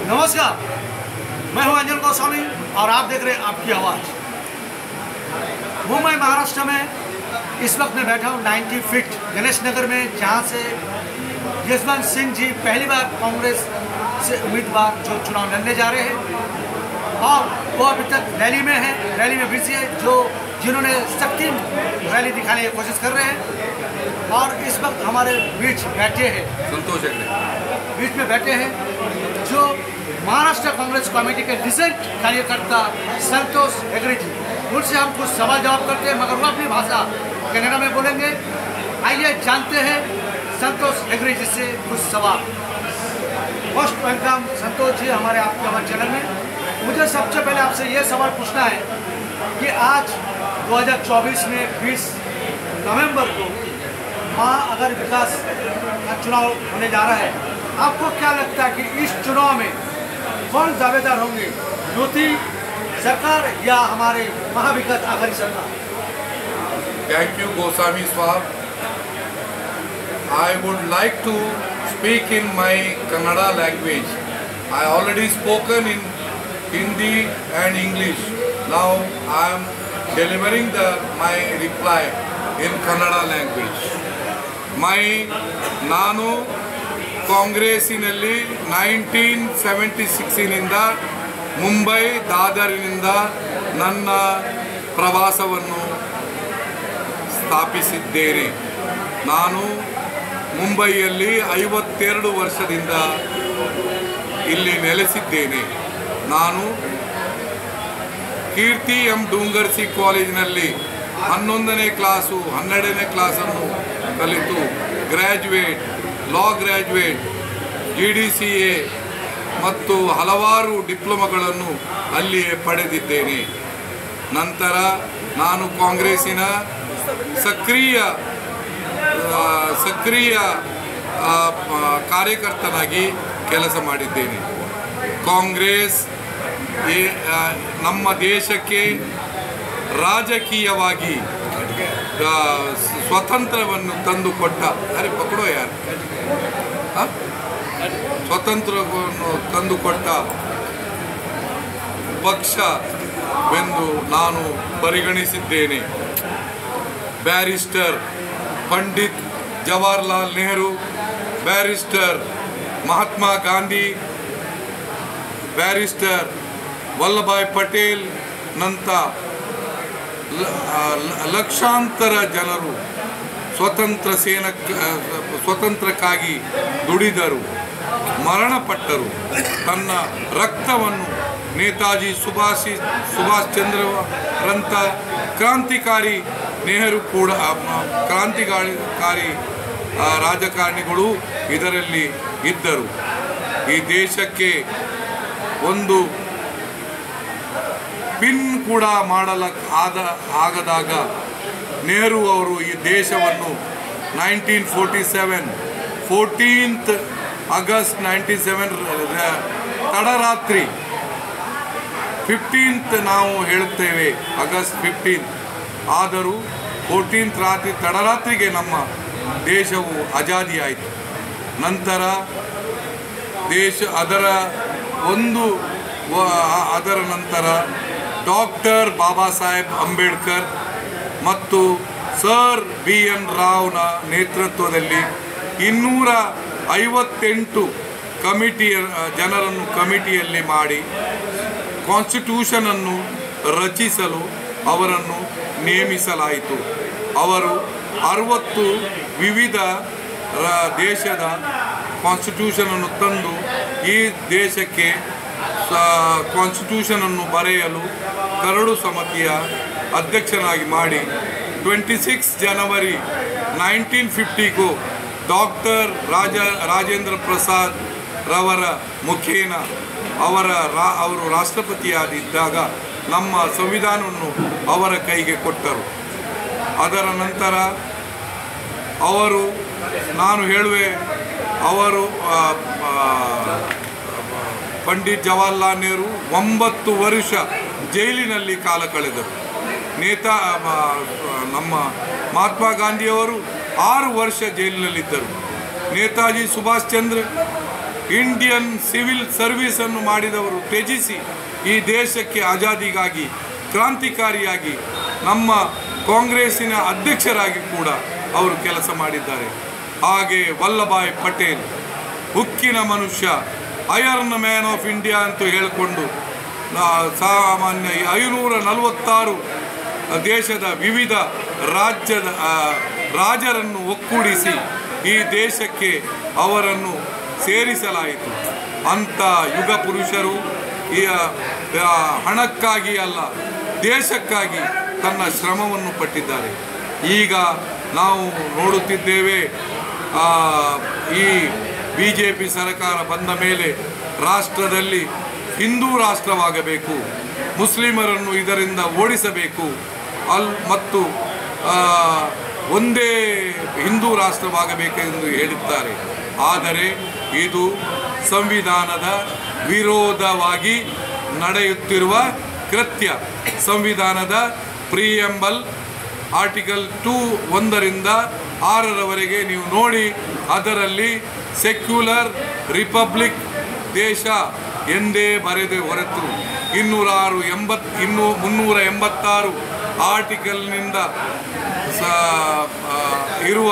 नमस्कार, मैं हूं अंजन गोस्वामी और आप देख रहे हैं आपकी आवाज़। मुंबई महाराष्ट्र में इस वक्त मैं बैठा हूं 90 फीट गणेश नगर में, जहां से यशवंत सिंह जी पहली बार कांग्रेस से उम्मीदवार जो चुनाव लड़ने जा रहे हैं और वो अभी तक रैली में है, रैली में बिजी है, जिन्होंने शक्ति रैली दिखाने की कोशिश कर रहे हैं। और इस वक्त हमारे बीच बैठे हैं संतोष हेगड़े, बीच में बैठे हैं जो महाराष्ट्र कांग्रेस कमेटी के रिसेंट कार्यकर्ता संतोष हेगड़े जी। उनसे हम कुछ सवाल जवाब करते हैं, मगर वो अपनी भाषा कन्नड़ा में बोलेंगे। आइए जानते हैं संतोष हेगड़े जी से कुछ सवाल। मोस्ट वेलकम संतोष जी हमारे आपके हमारे चैनल में। मुझे सबसे पहले आपसे ये सवाल पूछना है कि आज 2024 में 20 नवंबर को अगर विकास का चुनाव होने जा रहा है, आपको क्या लगता है कि इस चुनाव में कौन दावेदार होंगे, युति सरकार या हमारे महाविकास आघाड़ी सरकार? Thank you Goswami Swab. I would like to speak in my Kannada language. I already spoken in Hindi and English. Now I am delivering my reply in Kannada language. ನಾನು ಕಾಂಗ್ರೆಸ್ಸಿನಲ್ಲಿ 1976ನಿಂದ ಮುಂಬೈ ದಾದರಿನಿಂದ ನನ್ನ ಪ್ರವಾಸವನ್ನು ಸ್ಥಾಪಿಸಿದ್ದೇನೆ. ನಾನು ಮುಂಬೈಯಲ್ಲಿ 52 ವರ್ಷದಿಂದ ಇಲ್ಲಿ ನೆಲೆಸಿದ್ದೇನೆ. ನಾನು ಕೀರ್ತಿ ಎಂ ಡೂಂಗರ್ಸಿ ಕಾಲೇಜಿನಲ್ಲಿ 11ನೇ ಕ್ಲಾಸು 12ನೇ ಕ್ಲಾಸನ್ನು ಕಲಿತು ಗ್ರ್ಯಾಜುಯೇಟ್, ಲಾ ಗ್ರ್ಯಾಜುಯೇಟ್, GDCA ಮತ್ತು ಹಲವಾರು ಡಿಪ್ಲೊಮಾಗಳನ್ನು ಅಲ್ಲಿಯೇ ಪಡೆದಿದ್ದೇನೆ. ನಂತರ ನಾನು ಕಾಂಗ್ರೆಸ್ಸಿನ ಸಕ್ರಿಯ ಕಾರ್ಯಕರ್ತನಾಗಿ ಕೆಲಸ ಮಾಡಿದ್ದೇನೆ. ಕಾಂಗ್ರೆಸ್ ನಮ್ಮ ದೇಶಕ್ಕೆ ರಾಜಕೀಯವಾಗಿ ಸ್ವತಂತ್ರವನ್ನು ತಂದುಕೊಟ್ಟ ಸ್ವತಂತ್ರವನ್ನು ತಂದುಕೊಟ್ಟ ಪಕ್ಷವೆಂದು ನಾನು ಪರಿಗಣಿಸಿದ್ದೇನೆ. Barrister Pandit Jawaharlal Nehru, barrister Mahatma Gandhi, barrister Vallabhbhai Patel ನಂತ ಲಕ್ಷಾಂತರ ಜನರು ಸ್ವತಂತ್ರಕ್ಕಾಗಿ ದುಡಿದರು, ಮರಣಪಟ್ಟರು. ತನ್ನ ರಕ್ತವನ್ನು ನೇತಾಜಿ ಸುಭಾಷ್ ಚಂದ್ರರಂಥ ಕ್ರಾಂತಿಕಾರಿ ನೆಹರು ಕೂಡ ಕ್ರಾಂತಿಕಾರಿ ರಾಜಕಾರಣಿಗಳು ಇದರಲ್ಲಿ ಇದ್ದರು. ಈ ದೇಶಕ್ಕೆ ಒಂದು ಪಿನ್ ಕೂಡ ಆಗದಾಗ ನೆಹರು ಅವರು ಈ ದೇಶವನ್ನು 14th ಆಗಸ್ಟ್ 1997 ತಡರಾತ್ರಿ 15th ನಾವು ಹೇಳುತ್ತೇವೆ, ಆಗಸ್ಟ್ 15 ಆದರೂ 14th ರಾತ್ರಿ ತಡರಾತ್ರಿಗೆ ನಮ್ಮ ದೇಶವು ಆಜಾದಿಯಾಯಿತು. ನಂತರ ಅದರ ನಂತರ ಡಾಕ್ಟರ್ ಬಾಬಾ ಸಾಹೇಬ್ ಅಂಬೇಡ್ಕರ್ ಮತ್ತು ಸರ್ BN ರಾವ್ನ ನೇತೃತ್ವದಲ್ಲಿ 258 ಜನರನ್ನು ಕಮಿಟಿಯಲ್ಲಿ ಮಾಡಿ ಕಾನ್ಸ್ಟಿಟ್ಯೂಷನನ್ನು ರಚಿಸಲು ಅವರನ್ನು ನೇಮಿಸಲಾಯಿತು. ಅವರು 60 ವಿವಿಧ ದೇಶದ ಕಾನ್ಸ್ಟಿಟ್ಯೂಷನನ್ನು ತಂದು ಈ ದೇಶಕ್ಕೆ ಕಾನ್ಸ್ಟಿಟ್ಯೂಷನನ್ನು ಬರೆಯಲು ಕರಡು ಸಮಿತಿಯ ಅಧ್ಯಕ್ಷನಾಗಿ ಮಾಡಿ 26 ಜನವರಿ 1950 ಡಾಕ್ಟರ್ ರಾಜೇಂದ್ರ ಪ್ರಸಾದ್ ರವರ ಮುಖೇನ ಅವರು ರಾಷ್ಟ್ರಪತಿಯಾಗಿದ್ದಾಗ ನಮ್ಮ ಸಂವಿಧಾನವನ್ನು ಅವರ ಕೈಗೆ ಕೊಟ್ಟರು. ಅದರ ನಂತರ ಪಂಡಿತ್ ಜವಾಹರ್ಲಾಲ್ ನೆಹರು 9 ವರ್ಷ ಜೈಲಿನಲ್ಲಿ ಕಾಲ ಕಳೆದರು. ನಮ್ಮ ಮಹಾತ್ಮ ಗಾಂಧಿಯವರು 6 ವರ್ಷ ಜೈಲಿನಲ್ಲಿದ್ದರು. ನೇತಾಜಿ ಸುಭಾಷ್ ಚಂದ್ರ ಇಂಡಿಯನ್ ಸಿವಿಲ್ ಸರ್ವಿಸನ್ನು ಮಾಡಿದವರು ತ್ಯಜಿಸಿ ಈ ದೇಶಕ್ಕೆ ಆಜಾದಿಗಾಗಿ ಕ್ರಾಂತಿಕಾರಿಯಾಗಿ ನಮ್ಮ ಕಾಂಗ್ರೆಸ್ಸಿನ ಅಧ್ಯಕ್ಷರಾಗಿ ಕೂಡ ಅವರು ಕೆಲಸ ಮಾಡಿದ್ದಾರೆ. ಹಾಗೆ ವಲ್ಲಭಾಯ್ ಪಟೇಲ್ ಉಕ್ಕಿನ ಮನುಷ್ಯ, ಐರನ್ ಮ್ಯಾನ್ ಆಫ್ ಇಂಡಿಯಾ ಅಂತ ಹೇಳಿಕೊಂಡು ಸಾಮಾನ್ಯ 546 ದೇಶದ ವಿವಿಧ ರಾಜರನ್ನು ಒಕ್ಕೂಡಿಸಿ ಈ ದೇಶಕ್ಕೆ ಅವರನ್ನು ಸೇರಿಸಲಾಯಿತು. ಅಂಥ ಯುಗ ಪುರುಷರು ಈ ಹಣಕ್ಕಾಗಿ ಅಲ್ಲ, ದೇಶಕ್ಕಾಗಿ ತನ್ನ ಶ್ರಮವನ್ನು ಪಟ್ಟಿದ್ದಾರೆ. ಈಗ ನಾವು ನೋಡುತ್ತಿದ್ದೇವೆ, ಈ BJP ಸರ್ಕಾರ ಬಂದ ಮೇಲೆ ರಾಷ್ಟ್ರದಲ್ಲಿ ಹಿಂದೂ ರಾಷ್ಟ್ರವಾಗಬೇಕು, ಮುಸ್ಲಿಮರನ್ನು ಇದರಿಂದ ಓಡಿಸಬೇಕು ಮತ್ತು ಒಂದೇ ಹಿಂದೂ ರಾಷ್ಟ್ರವಾಗಬೇಕೆಂದು ಹೇಳಿದ್ದಾರೆ. ಆದರೆ ಇದು ಸಂವಿಧಾನದ ವಿರೋಧವಾಗಿ ನಡೆಯುತ್ತಿರುವ ಕೃತ್ಯ. ಸಂವಿಧಾನದ ಪ್ರಿಯಂಬಲ್ ಆರ್ಟಿಕಲ್ 1ರಿಂದ 6ರವರೆಗೆ ನೀವು ನೋಡಿ, ಅದರಲ್ಲಿ ಸೆಕ್ಯುಲರ್ ರಿಪಬ್ಲಿಕ್ ದೇಶ ಎಂದೇ ಬರೆದು ಹೊರತು 386 ಆರ್ಟಿಕಲ್ನಿಂದ ಇರುವ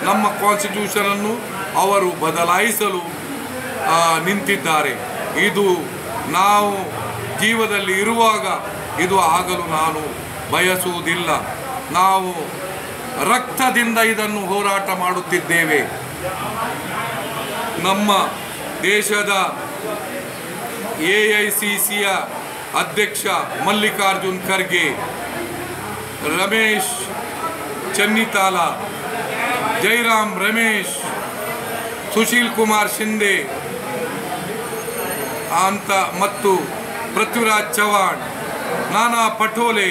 ನಮ್ಮ ಕಾನ್ಸ್ಟಿಟ್ಯೂಷನನ್ನು ಅವರು ಬದಲಾಯಿಸಲು ನಿಂತಿದ್ದಾರೆ. ಇದು ನಾವು ಜೀವದಲ್ಲಿ ಇರುವಾಗ ಇದು ಆಗಲು ನಾನು ಬಯಸುವುದಿಲ್ಲ. ನಾವು ರಕ್ತದಿಂದ ಇದನ್ನು ಹೋರಾಟ ಮಾಡುತ್ತಿದ್ದೇವೆ. ನಮ್ಮ ದೇಶದ AICCಯ ಅಧ್ಯಕ್ಷ ಮಲ್ಲಿಕಾರ್ಜುನ್ ಖರ್ಗೆ, ರಮೇಶ್ ಚೆನ್ನಿತಾಲ, ಜೈರಾಮ್ ರಮೇಶ್, ಸುಶೀಲ್ ಕುಮಾರ್ ಶಿಂದೆ ಅಂತ ಮತ್ತು ಪೃಥ್ವಿರಾಜ್ ಚವಾಣ್, ನಾನಾ ಪಟೋಲೆ,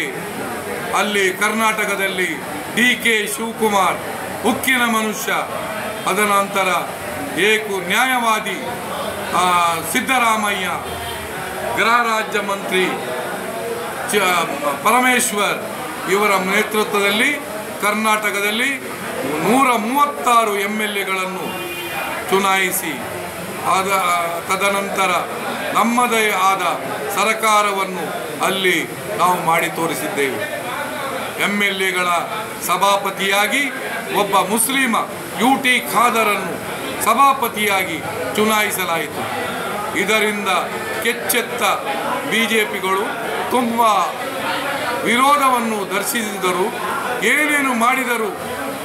ಅಲ್ಲಿ ಕರ್ನಾಟಕದಲ್ಲಿ DK ಶಿವಕುಮಾರ್ ಉಕ್ಕಿನ ಮನುಷ್ಯ, ಅದನಂತರ ನ್ಯಾಯವಾದಿ ಸಿದ್ದರಾಮಯ್ಯ, ಗೃಹ ರಾಜ್ಯ ಮಂತ್ರಿ ಪರಮೇಶ್ವರ್ ಇವರ ನೇತೃತ್ವದಲ್ಲಿ ಕರ್ನಾಟಕದಲ್ಲಿ 136 MLAಗಳನ್ನು ಚುನಾಯಿಸಿ ತದನಂತರ ನಮ್ಮದೇ ಆದ ಸರ್ಕಾರವನ್ನು ಅಲ್ಲಿ ನಾವು ಮಾಡಿ ತೋರಿಸಿದ್ದೇವೆ. MLAಗಳ ಸಭಾಪತಿಯಾಗಿ ಒಬ್ಬ ಮುಸ್ಲಿಮ UT ಖಾದರನ್ನು ಸಭಾಪತಿಯಾಗಿ ಚುನಾಯಿಸಲಾಯಿತು. ಇದರಿಂದ ಕೆಚ್ಚೆತ್ತ BJPಗಳು ತುಂಬ ವಿರೋಧವನ್ನು ದರ್ಶಿಸಿದರು. ಏನೇನು ಮಾಡಿದರೂ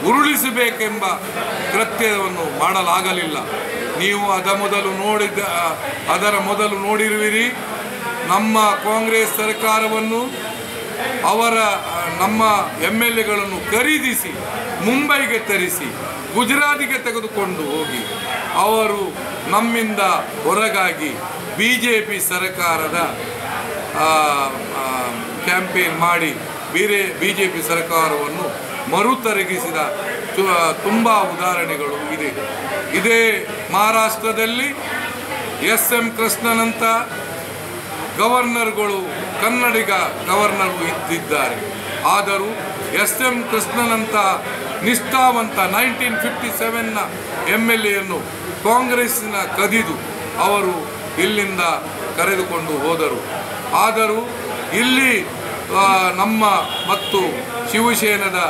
ಉರುಳಿಸಬೇಕೆಂಬ ಕೃತ್ಯವನ್ನು ಮಾಡಲಾಗಲಿಲ್ಲ. ನೀವು ಅದರ ಮೊದಲು ನೋಡಿರುವಿರಿ. ನಮ್ಮ ಕಾಂಗ್ರೆಸ್ ಸರ್ಕಾರವನ್ನು ನಮ್ಮ MLAಗಳನ್ನು ಖರೀದಿಸಿ ಮುಂಬೈಗೆ ತರಿಸಿ ಗುಜರಾತಿಗೆ ತೆಗೆದುಕೊಂಡು ಹೋಗಿ ಅವರು ನಮ್ಮಿಂದ ಹೊರಗಾಗಿ BJP ಸರ್ಕಾರದ ಕ್ಯಾಂಪೇನ್ ಮಾಡಿ BJP ಸರ್ಕಾರವನ್ನು ಮರುತರಗಿಸಿದ ತುಂಬ ಉದಾಹರಣೆಗಳು ಇದೆ. ಇದೇ ಮಹಾರಾಷ್ಟ್ರದಲ್ಲಿ SM ಕೃಷ್ಣನಂತ ಗವರ್ನರ್ಗಳು ಕನ್ನಡಿಗ ಗವರ್ನರ್ ಇದ್ದಿದ್ದಾರೆ. ಆದರೂ SM ಕೃಷ್ಣನಂತ ನಿಷ್ಠಾವಂತ 1957ನ MLAಯನ್ನು ಕಾಂಗ್ರೆಸ್ಸಿನ ಕದಿದು ಅವರು ಇಲ್ಲಿಂದ ಕರೆದುಕೊಂಡು ಹೋದರು. ಆದರೂ ಇಲ್ಲಿ ನಮ್ಮ ಮತ್ತು ಶಿವಸೇನದ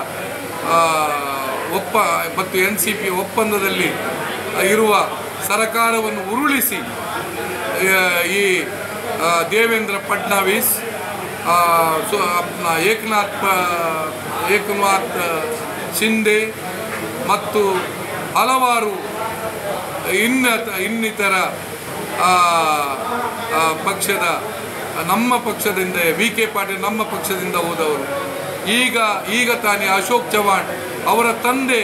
ಮತ್ತು NCP ಒಪ್ಪಂದದಲ್ಲಿ ಇರುವ ಸರ್ಕಾರವನ್ನು ಉರುಳಿಸಿ ಈ ದೇವೇಂದ್ರ ಫಡ್ನವೀಸ್, ಏಕನಾಥ್ ಶಿಂದೆ ಮತ್ತು ಹಲವಾರು ಇನ್ನಿತರ ಪಕ್ಷದ ನಮ್ಮ ಪಕ್ಷದಿಂದ VK ಪಾಟೀಲ್ ನಮ್ಮ ಪಕ್ಷದಿಂದ ಹೋದವರು. ಈಗ ತಾನೇ ಅಶೋಕ್ ಚವಾಣ್ ಅವರ ತಂದೆ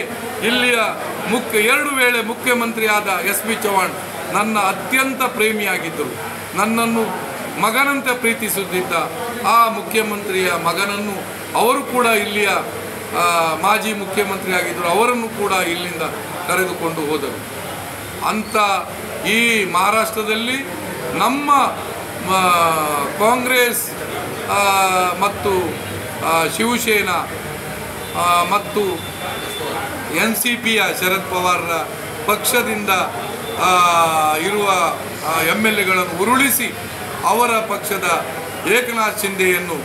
ಇಲ್ಲಿಯ 2 ವೇಳೆ ಮುಖ್ಯಮಂತ್ರಿಯಾದ SB ಚವಾಣ್ ನನ್ನ ಅತ್ಯಂತ ಪ್ರೇಮಿಯಾಗಿದ್ದರು. ನನ್ನನ್ನು ಮಗನಂತೆ ಪ್ರೀತಿಸುತ್ತಿದ್ದ ಆ ಮುಖ್ಯಮಂತ್ರಿಯ ಮಗನನ್ನು ಅವರು ಕೂಡ ಇಲ್ಲಿಯ ಮಾಜಿ ಮುಖ್ಯಮಂತ್ರಿ ಆಗಿದ್ದರು. ಅವರನ್ನು ಕೂಡ ಇಲ್ಲಿಂದ ಕರೆದುಕೊಂಡು ಹೋದರು. ಅಂಥ ಈ ಮಹಾರಾಷ್ಟ್ರದಲ್ಲಿ ನಮ್ಮ ಕಾಂಗ್ರೆಸ್ ಮತ್ತು ಶಿವಸೇನಾ ಮತ್ತು NCPಯ ಶರದ್ ಪವಾರ್ರ ಪಕ್ಷದಿಂದ ಇರುವ MLAಗಳನ್ನು ಉರುಳಿಸಿ ಅವರ ಪಕ್ಷದ ಏಕನಾಥ್ ಶಿಂದೆಯನ್ನು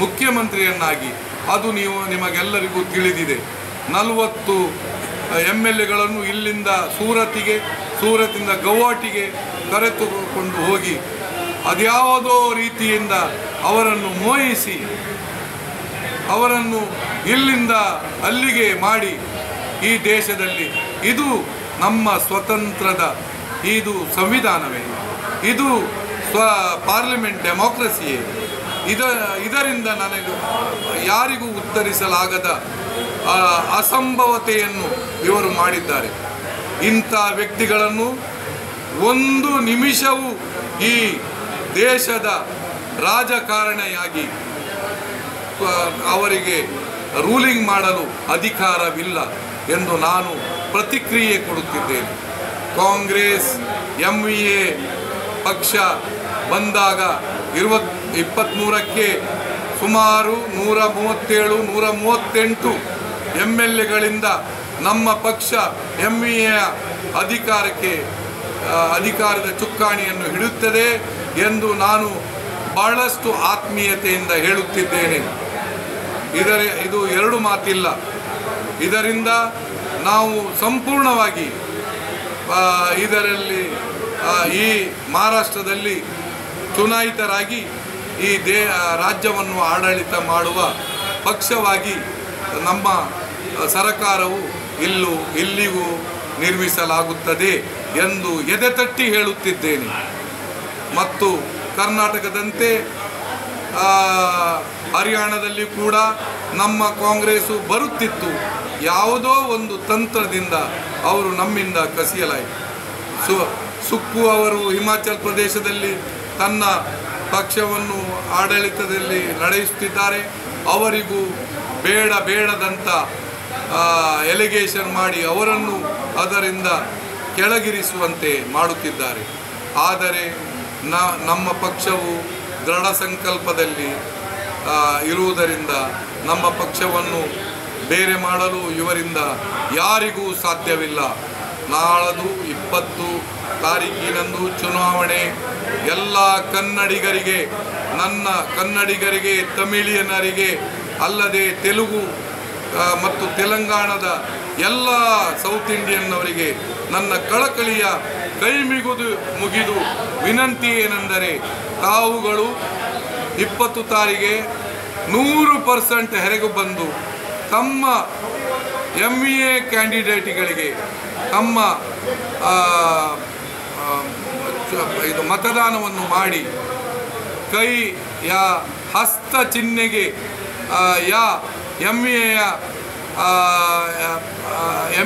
ಮುಖ್ಯಮಂತ್ರಿಯನ್ನಾಗಿ, ಅದು ನಿಮಗೆಲ್ಲರಿಗೂ ತಿಳಿದಿದೆ, 40 MLAಗಳನ್ನು ಇಲ್ಲಿಂದ ಸೂರತ್ತಿಂದ ಗೌಹಾಟಿಗೆ ಕರೆದುಕೊಂಡು ಹೋಗಿ ಅದ್ಯಾವುದೋ ರೀತಿಯಿಂದ ಅವರನ್ನು ಮೋಹಿಸಿ ಅವರನ್ನು ಇಲ್ಲಿಂದ ಅಲ್ಲಿಗೆ ಮಾಡಿ ಈ ದೇಶದಲ್ಲಿ ಇದು ನಮ್ಮ ಸ್ವತಂತ್ರದ ಇದು ಸಂವಿಧಾನವೇ, ಇದು ಪಾರ್ಲಿಮೆಂಟ್ ಡೆಮೋಕ್ರಸಿಯೇ? ಇದರಿಂದ ನನಗೆ ಯಾರಿಗೂ ಉತ್ತರಿಸಲಾಗದ ಅಸಂಭವತೆಯನ್ನು ಇವರು ಮಾಡಿದ್ದಾರೆ. ಇಂಥ ವ್ಯಕ್ತಿಗಳನ್ನು ಒಂದು ನಿಮಿಷವೂ ಈ ದೇಶದ ರಾಜಕಾರಣಿಯಾಗಿ ಅವರಿಗೆ ರೂಲಿಂಗ್ ಮಾಡಲು ಅಧಿಕಾರವಿಲ್ಲ ಎಂದು ನಾನು ಪ್ರತಿಕ್ರಿಯೆ ಕೊಡುತ್ತಿದ್ದೇನೆ. ಕಾಂಗ್ರೆಸ್ MVA ಪಕ್ಷ ಬಂದಾಗ 23ಕ್ಕೆ ಸುಮಾರು 137-138 MLAಗಳಿಂದ ನಮ್ಮ ಪಕ್ಷ MVA ಅಧಿಕಾರದ ಚುಕ್ಕಾಣಿಯನ್ನು ಹಿಡಿಯುತ್ತದೆ ಎಂದು ನಾನು ಬಹಳಷ್ಟು ಆತ್ಮೀಯತೆಯಿಂದ ಹೇಳುತ್ತಿದ್ದೇನೆ. ಇದು ಎರಡು ಮಾತಿಲ್ಲ. ಇದರಿಂದ ನಾವು ಸಂಪೂರ್ಣವಾಗಿ ಇದರಲ್ಲಿ ಈ ಮಹಾರಾಷ್ಟ್ರದಲ್ಲಿ ಚುನಾಯಿತರಾಗಿ ಈ ರಾಜ್ಯವನ್ನು ಆಡಳಿತ ಮಾಡುವ ಪಕ್ಷವಾಗಿ ನಮ್ಮ ಸರ್ಕಾರವು ಇಲ್ಲಿಗೂ ನಿರ್ಮಿಸಲಾಗುತ್ತದೆ ಎಂದು ಎದೆತಟ್ಟಿ ಹೇಳುತ್ತಿದ್ದೇನೆ. ಮತ್ತು ಕರ್ನಾಟಕದಂತೆ ಹರಿಯಾಣದಲ್ಲಿ ಕೂಡ ನಮ್ಮ ಕಾಂಗ್ರೆಸ್ಸು ಬರುತ್ತಿತ್ತು. ಯಾವುದೋ ಒಂದು ತಂತ್ರದಿಂದ ಅವರು ನಮ್ಮಿಂದ ಕಸಿಯಲಾಯಿತು. ಸುಕ್ಕು ಅವರು ಹಿಮಾಚಲ ಪ್ರದೇಶದಲ್ಲಿ ತನ್ನ ಪಕ್ಷವನ್ನು ಆಡಳಿತದಲ್ಲಿ ನಡೆಸುತ್ತಿದ್ದಾರೆ. ಅವರಿಗೂ ಬೇಡದಂಥ ಎಲಿಗೇಷನ್ ಮಾಡಿ ಅವರನ್ನು ಅದರಿಂದ ಕೆಳಗಿರಿಸುವಂತೆ ಮಾಡುತ್ತಿದ್ದಾರೆ. ಆದರೆ ನಮ್ಮ ಪಕ್ಷವು ದೃಢ ಸಂಕಲ್ಪದಲ್ಲಿ ಇರುವುದರಿಂದ ನಮ್ಮ ಪಕ್ಷವನ್ನು ಬೇರೆ ಮಾಡಲು ಇವರಿಂದ ಯಾರಿಗೂ ಸಾಧ್ಯವಿಲ್ಲ. ನಾಳದು 20 ತಾರೀಕಿನಂದು ಚುನಾವಣೆ. ಎಲ್ಲ ಕನ್ನಡಿಗರಿಗೆ, ನನ್ನ ಕನ್ನಡಿಗರಿಗೆ, ತಮಿಳಿಯನರಿಗೆ ಅಲ್ಲದೆ ತೆಲುಗು ಮತ್ತು ತೆಲಂಗಾಣದ ಎಲ್ಲ ಸೌತ್ ಇಂಡಿಯನ್ನವರಿಗೆ ನನ್ನ ಕಳಕಳಿಯ ಕೈ ಮುಗಿದು ವಿನಂತಿ ಏನೆಂದರೆ, ತಾವುಗಳು 20 ತಾರೀಖಿಗೆ 100% ಹೆರೆಗೆ ಬಂದು ತಮ್ಮ MVA ಕ್ಯಾಂಡಿಡೇಟ್ಗಳಿಗೆ ತಮ್ಮ ಇದು ಮತದಾನವನ್ನು ಮಾಡಿ ಕೈಯ ಹಸ್ತ ಚಿಹ್ನೆಗೆ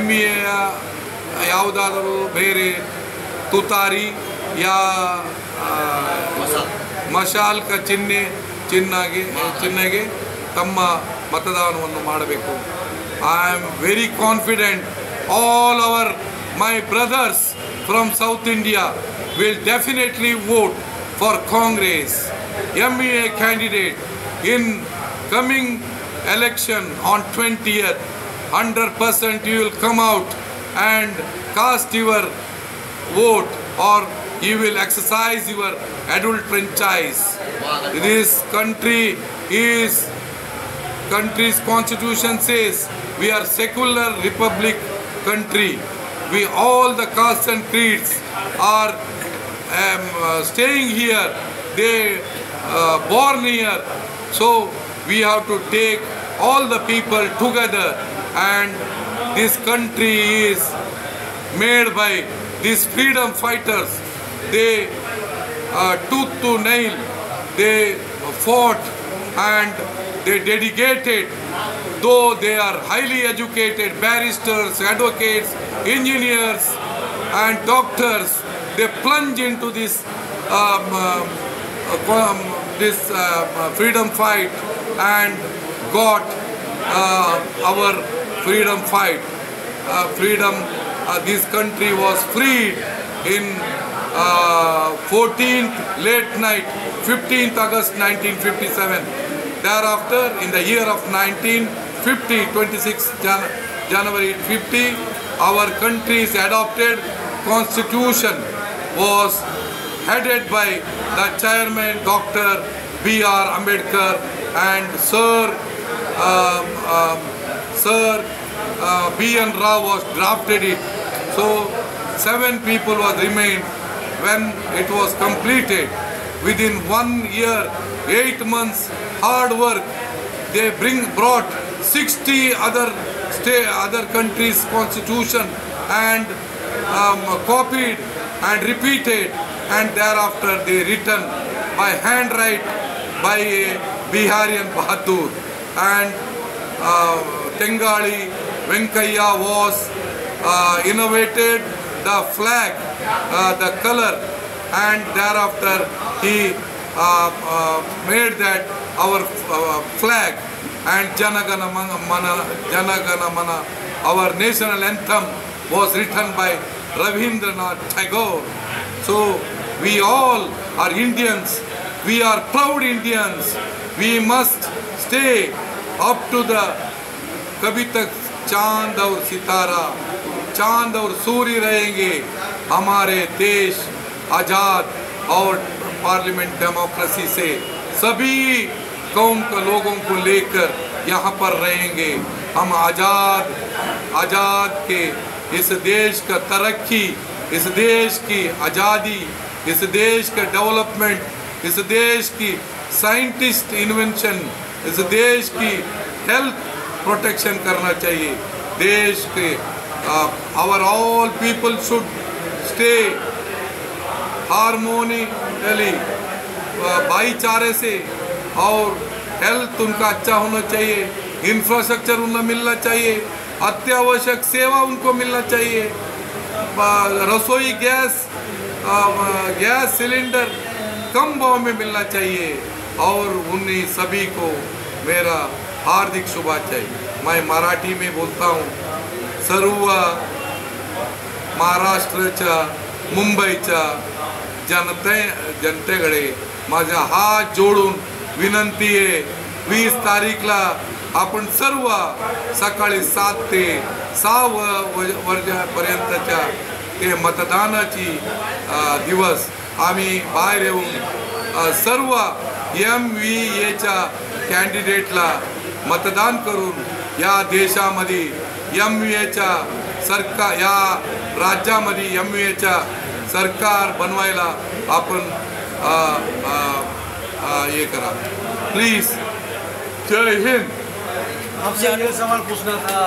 MVA ಯಾವುದಾದರೂ ಬೇರೆ ತುತಾರಿ ಮಶಾಲ್ಕ ಚಿಹ್ನೆಗೆ ತಮ್ಮ ಮತದಾನವನ್ನು ಮಾಡಬೇಕು. I am very confident all my brothers from South India will definitely vote for Congress MVA candidate in coming election on 20th. 100% you will come out and cast your vote, or you will exercise your adult franchise. This country's constitution says we are secular republic country. We all the castes and creeds are staying here. They born here. So we have to take all the people together, and this country is made by these freedom fighters. They tooth to nail, they fought and they dedicated, though they are highly educated, barristers, advocates, engineers and doctors, they plunge into this freedom fight and got our freedom fight. This country was freed in 14th late night, 15th August 1957. Thereafter, in the year of 1950, 26th January 50, our country is adopted constitution was headed by the chairman Dr. B.R. Ambedkar and Sir B.N. Rao was drafted it. So 7 people was remained. When it was completed, within 1 year, 8 months hard work, they brought 60 other countries' constitution and copied and repeated, and thereafter they written by handwrite by Biharian Bahadur, and Tengali Venkaiah was innovated the flag, the color, and thereafter he made that our flag, and Janagana Mana, our national anthem, was written by Rabindranath Tagore. So we all are Indians, we are proud Indians, we must stay up to the कभी तक चांद और सितारा, चांद और सूर्य रहेंगे, हमारे देश आज़ाद और पार्लियामेंट डेमोक्रेसी से सभी कौम के लोगों को लेकर यहाँ पर रहेंगे। हम आज़ाद के इस देश का तरक्की, इस देश की आज़ादी, इस देश का डेवलपमेंट, इस देश की साइंटिस्ट इन्वेंशन, इस देश की हेल्थ प्रोटेक्शन करना चाहिए। देश के our all people should stay हारमोनियली, भाईचारे से, और हेल्थ उनका अच्छा होना चाहिए, इंफ्रास्ट्रक्चर उन्हें मिलना चाहिए, अत्यावश्यक सेवा उनको मिलना चाहिए, रसोई गैस सिलेंडर कम भाव में मिलना चाहिए, और उन्हीं सभी को मेरा हार्दिक शुभेच्छा। मैं मराठी में बोलता हूँ। सर्व महाराष्ट्राच्या, मुंबईच्या जनतेकडे माझा हात जोडून विनंती आहे, 20 तारीखला आपण सर्व सकाळी 7 ते 6 वाजेपर्यंतच्या ते मतदानाची दिवस आम्ही बाहेर येऊन सर्व MVAच्या कॅन्डिडेटला मतदान करून या देशामध्ये MVAच्या सरकार, या राज्यामध्ये MVAच्या सरकार बनवायला आपण ये करा प्लीज। जय हिंद। आपसे ये सवाल पूछना था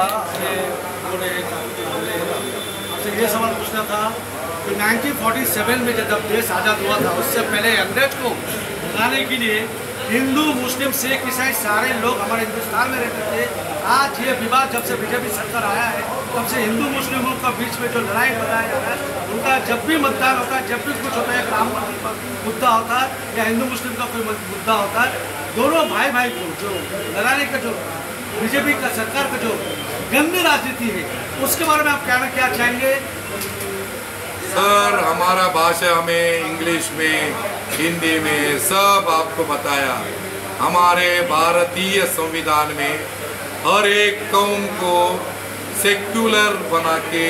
कि कि 1947 में जब देश आज़ाद हुआ था, उससे पहले अंग्रेज को भगाने के लिए हिंदू, मुस्लिम, सिख, ईसाई सारे लोग हमारे हिंदुस्तान में रहते थे। आज ये विवाद जब से बीजेपी सरकार आया है, तब से हिंदू मुस्लिमों का बीच में जो लड़ाई बताया जा रहा है, उनका जब भी मतदान होता है, जब भी कुछ होता है, राम मंदिर पर मुद्दा होता है या हिंदू मुस्लिम का कोई मुद्दा होता है, दोनों भाई को जो लड़ाने का, जो बीजेपी का सरकार का जो गंदी राजनीति है, उसके बारे में आप क्या चाहेंगे? सर, हमारा भाषा हमें इंग्लिश में, हिंदी में सब आपको बताया। हमारे भारतीय संविधान में हर एक कौम को सेक्युलर बना के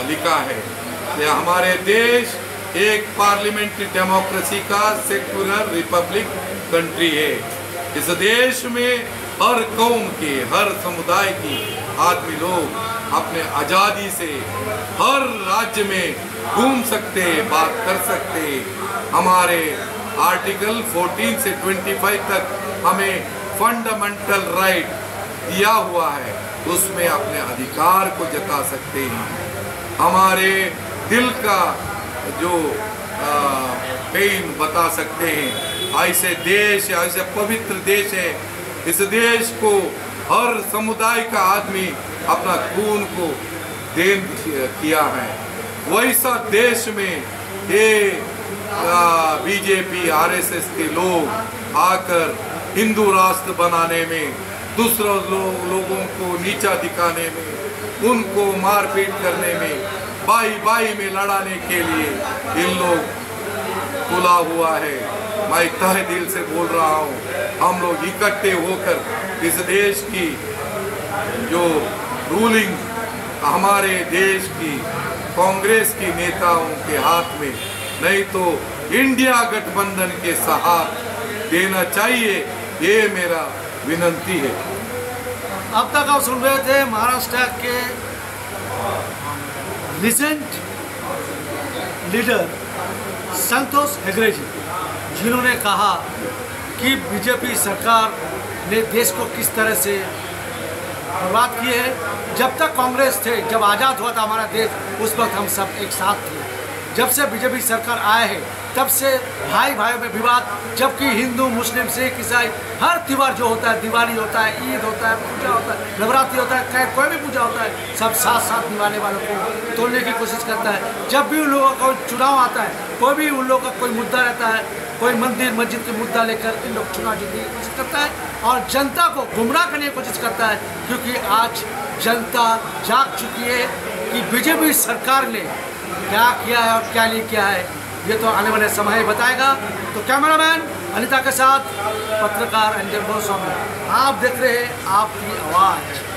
लिखा है। ये हमारे देश एक पार्लियामेंट्री डेमोक्रेसी का सेक्युलर रिपब्लिक कंट्री है। इस देश में हर कौम के, हर समुदाय की आदमी लोग अपने आज़ादी से हर राज्य में घूम सकते, बात कर सकते। हमारे आर्टिकल 14 से 25 तक हमें फंडामेंटल राइट दिया हुआ है, उसमें अपने अधिकार को जता सकते हैं। हमारे दिल का जो पेन बता सकते हैं। ऐसे देश, ऐसे पवित्र देश है, इस देश को हर समुदाय का आदमी अपना खून को देन किया है। वैसा देश में ये बीजेपी, RSS के लोग आकर हिंदू राष्ट्र बनाने में, दूसरों लोगों को नीचा दिखाने में, उनको मारपीट करने में, भाई में लड़ाने के लिए इन लोग खुला हुआ है। मैं तहे दिल से बोल रहा हूँ, हम लोग इकट्ठे होकर इस देश की जो रूलिंग, हमारे देश की कांग्रेस की नेताओं के हाथ में, नहीं तो इंडिया गठबंधन के साथ देना चाहिए, ये मेरा विनती है। अब तक आप सुन रहे थे महाराष्ट्र के रिसेंट लीडर संतोष हेगड़े जी, जिन्होंने कहा कि बीजेपी सरकार ने देश को किस तरह से बर्बाद किए है। जब तक कांग्रेस थे, जब आज़ाद हुआ था हमारा देश, उस वक्त हम सब एक साथ थे। जब से बीजेपी सरकार आए हैं तब से भाई भाइयों में विवाद, जबकि हिंदू मुस्लिम सिख ईसाई हर त्यौहार जो होता है, दिवाली होता है, ईद होता है, पूजा होता है, नवरात्रि होता है, चाहे कोई भी पूजा होता है, सब साथ साथ निभाने वालों को तोड़ने की कोशिश करता है। जब भी उन लोगों का चुनाव आता है, कोई भी उन लोगों का कोई मुद्दा रहता है, कोई मंदिर मस्जिद के मुद्दा लेकर इन लोग चुनाव जीतने की कोशिश करता है और जनता को गुमराह करने की कोशिश करता है, क्योंकि आज जनता जाग चुकी है कि बीजेपी सरकार ने क्या किया है और क्या नहीं किया है, ये तो आने वाले समय बताएगा। तो कैमरामैन अनिता के साथ पत्रकार अंजन गोस्वामी, आप देख रहे हैं आपकी आवाज़।